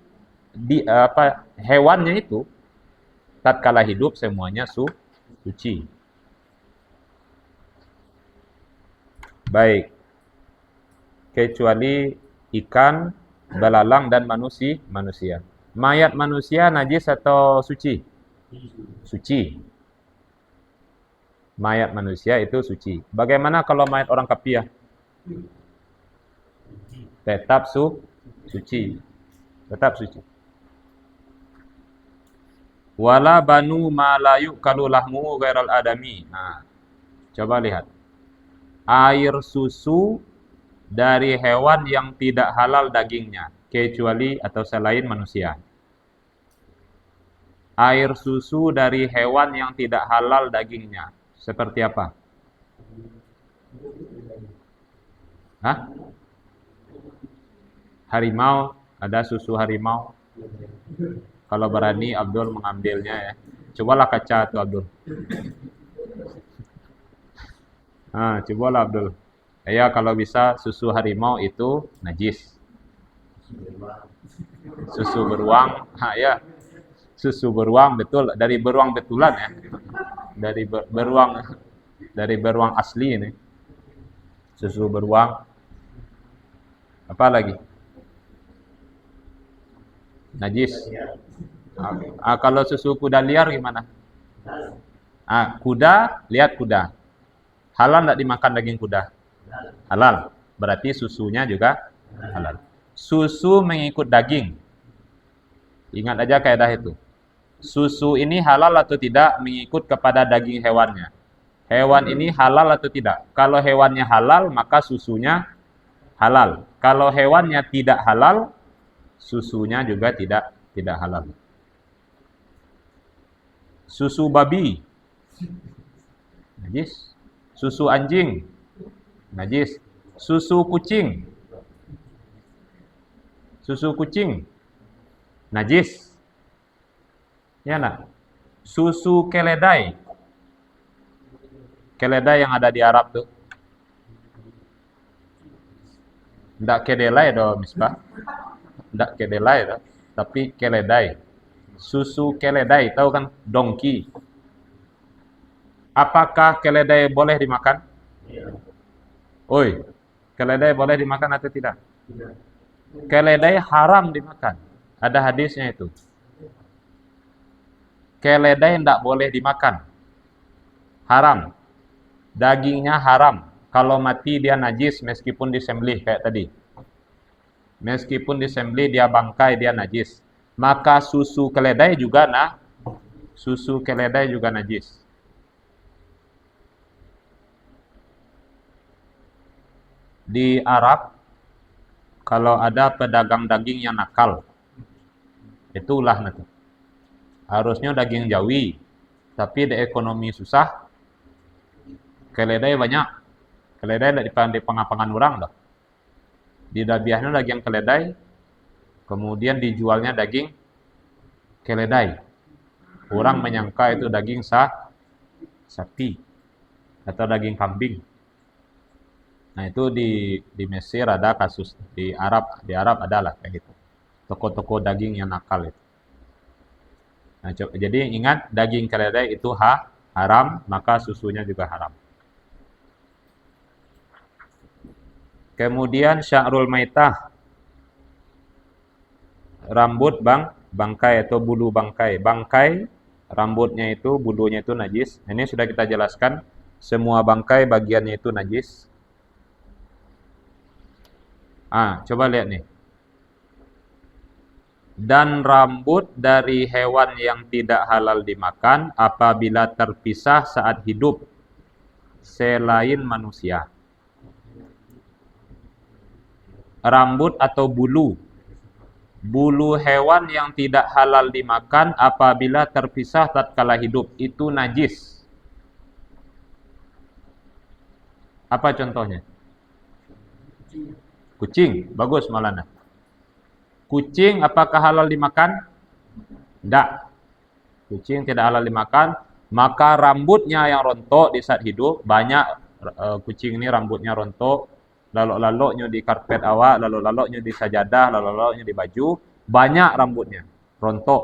hewannya itu tatkala hidup semuanya suci. Baik. Kecuali ikan, belalang dan manusia. Mayat manusia najis atau suci? Suci. Mayat manusia itu suci. Bagaimana kalau mayat orang kafir? Tetap suci. Tetap suci. Wala banu ma la yu'kalu lahmu ghairal adami. Coba lihat. Air susu dari hewan yang tidak halal dagingnya, kecuali atau selain manusia. Air susu dari hewan yang tidak halal dagingnya, seperti apa? Harimau, ada susu harimau. Kalau berani Abdul mengambilnya ya. Cobalah kaca tuh Abdul. Cobalah Abdul. Ya kalau bisa susu harimau itu najis. Susu beruang, ya. Susu beruang betul dari beruang betulan ya. Dari beruang asli ini. Susu beruang. Apa lagi? Najis. Kalau susu kuda liar gimana? Kuda, lihat kuda. Halal enggak dimakan daging kuda? Halal. Berarti susunya juga halal. Susu mengikut daging. Ingat aja kaidah itu. Susu ini halal atau tidak mengikut kepada daging hewannya. Hewan ini halal atau tidak? Kalau hewannya halal, maka susunya halal. Kalau hewannya tidak halal, susunya juga tidak halal. Susu babi, najis. Susu anjing, najis. Susu kucing, najis. Ya nak. Susu keledai, yang ada di Arab tuh. Ndak kedelai doh, Misbah. Ndak kedelai doh, tapi keledai. Susu keledai, tahu kan? Dongki. Apakah keledai boleh dimakan? Oi, keledai boleh dimakan atau tidak? Keledai haram dimakan. Ada hadisnya itu. Keledai tidak boleh dimakan. Haram. Dagingnya haram. Kalau mati dia najis meskipun disembelih kayak tadi. Meskipun disembelih dia bangkai, dia najis. Maka susu keledai juga najis. Di Arab, kalau ada pedagang daging yang nakal, itulah nanti. Harusnya daging Jawi, tapi di ekonomi susah, keledai banyak. Keledai di pengapangan orang dah. Di dabiahnya daging keledai, kemudian dijualnya daging keledai. Orang menyangka itu daging sapi atau daging kambing. Nah itu di Mesir ada kasus, di Arab adalah kayak gitu. Toko-toko daging yang nakal itu. Nah, jadi ingat daging keledai itu haram, maka susunya juga haram. Kemudian sya'rul maitah, rambut bangkai atau bulu bangkai. Bangkai, rambutnya itu, bulunya itu najis. Ini sudah kita jelaskan, semua bangkai bagiannya itu najis. Coba lihat nih. Dan rambut dari hewan yang tidak halal dimakan apabila terpisah saat hidup selain manusia. Rambut atau bulu hewan yang tidak halal dimakan apabila terpisah tatkala hidup itu najis. Apa contohnya? Kucing, bagus Maulana. Kucing apakah halal dimakan? Tidak. Kucing tidak halal dimakan, maka rambutnya yang rontok di saat hidup, banyak kucing ini rambutnya rontok, lalok-laloknya di karpet awak, lalok-laloknya di sajadah, lalok-laloknya di baju, banyak rambutnya rontok.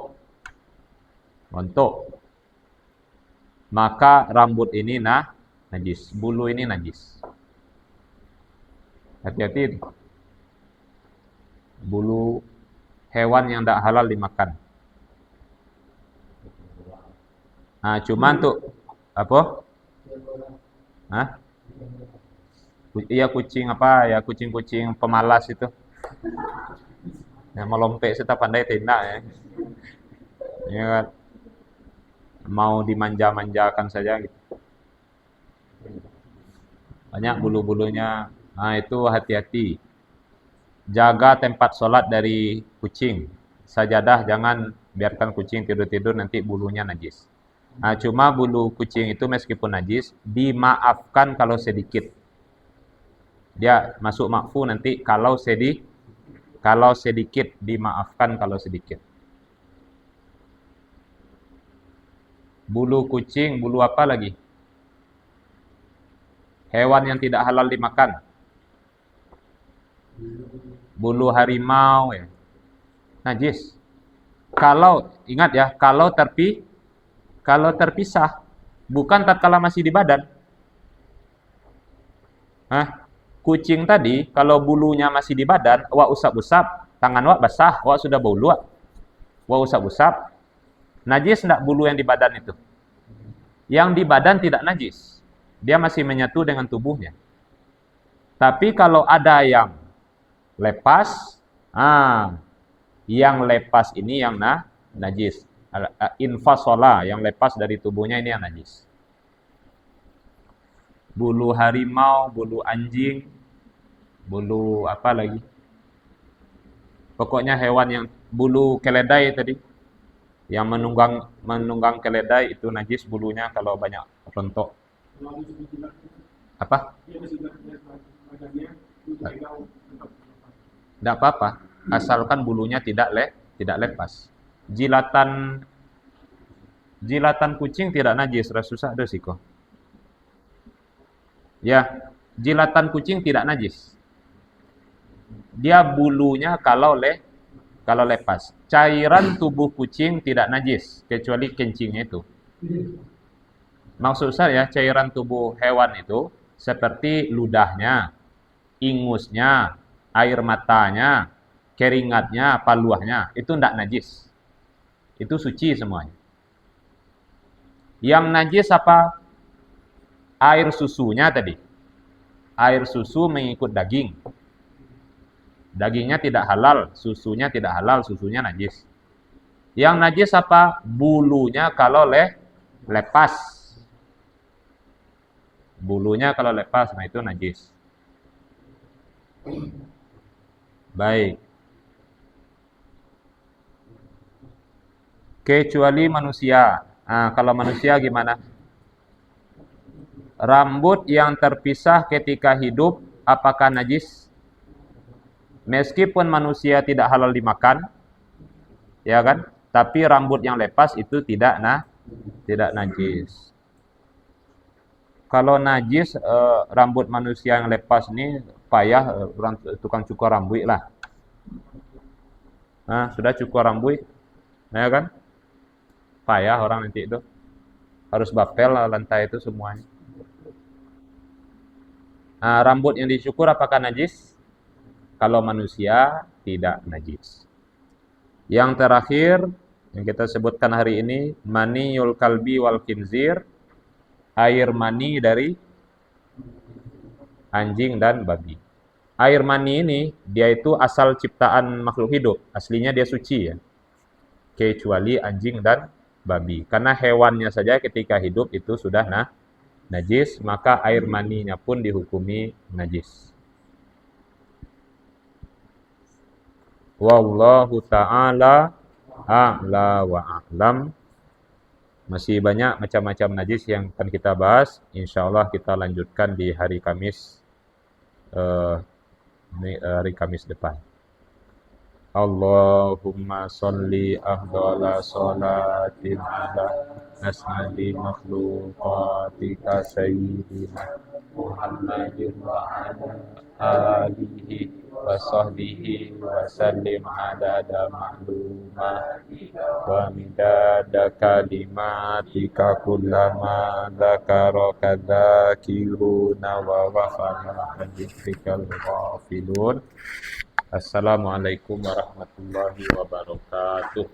Maka rambut ini najis, bulu ini najis. Hati-hati. Bulu hewan yang tidak halal dimakan. Cuman tuh apa? Iya kucing apa ya, kucing-kucing pemalas itu. Yang melompek serta pandai tindak ya. Ya kan? Mau dimanja-manjakan saja gitu. Banyak bulu-bulunya. Itu hati-hati. Jaga tempat sholat dari kucing. Sajadah jangan biarkan kucing tidur-tidur nanti bulunya najis. Cuma bulu kucing itu meskipun najis dimaafkan kalau sedikit. Dia masuk makfu nanti kalau sedikit dimaafkan kalau sedikit. Bulu kucing, bulu apa lagi? Hewan yang tidak halal dimakan. Bulu harimau ya. Najis. Kalau ingat ya, kalau terpisah, bukan tatkala masih di badan. Kucing tadi kalau bulunya masih di badan, wak usap-usap, tangan wak basah, wak sudah bau luak. Wak usap-usap, Najis enggak bulu yang di badan itu? Yang di badan tidak najis. Dia masih menyatu dengan tubuhnya. Tapi kalau ada yang lepas, yang lepas ini yang najis. Infasola, yang lepas dari tubuhnya ini yang najis. Bulu harimau, bulu anjing, bulu apa lagi? Pokoknya hewan yang bulu keledai tadi, yang menunggang keledai itu najis bulunya kalau banyak rontok. Apa? Tidak apa-apa, asalkan bulunya tidak lepas. Jilatan kucing tidak najis, susah ada sih kok. Ya, jilatan kucing tidak najis. Dia bulunya kalau lepas. Cairan tubuh kucing tidak najis kecuali kencingnya itu. Maksud saya cairan tubuh hewan itu seperti ludahnya, ingusnya, air matanya, keringatnya, paluahnya, itu tidak najis. Itu suci semuanya. Yang najis apa? Air susunya tadi. Air susu mengikut daging. Dagingnya tidak halal, susunya tidak halal, susunya najis. Yang najis apa? Bulunya kalau lepas. Bulunya kalau lepas, nah itu najis. Baik. Kecuali manusia. Kalau manusia gimana? Rambut yang terpisah ketika hidup, apakah najis? Meskipun manusia tidak halal dimakan, ya kan? Tapi rambut yang lepas itu tidak najis. Kalau najis rambut manusia yang lepas ini payah tukang cukur rambut lah. Sudah cukur rambut, ya kan? Payah orang nanti itu harus bapel lantai itu semuanya. Rambut yang dicukur apakah najis? Kalau manusia tidak najis. Yang terakhir yang kita sebutkan hari ini, maniyul kalbi wal khinzir, air mani dari anjing dan babi. Air mani ini dia itu asal ciptaan makhluk hidup, aslinya dia suci ya. Kecuali anjing dan babi. Karena hewannya saja ketika hidup itu sudah najis, maka air maninya pun dihukumi najis. Wallahu ta'ala a'la wa a'lam. Masih banyak macam-macam najis yang akan kita bahas. Insyaallah kita lanjutkan di hari Kamis depan. Allahumma salli afdhala salatin ala asmadi makhluqatika sayyidina Muhammadin wa ala alihi wa sahbihi wa sallim adada ma'lumatika wa midada kalimatika kullama dzakaraka dzakiruna wa ghafara an dzikrikal ghafilun. Assalamualaikum warahmatullahi wabarakatuh.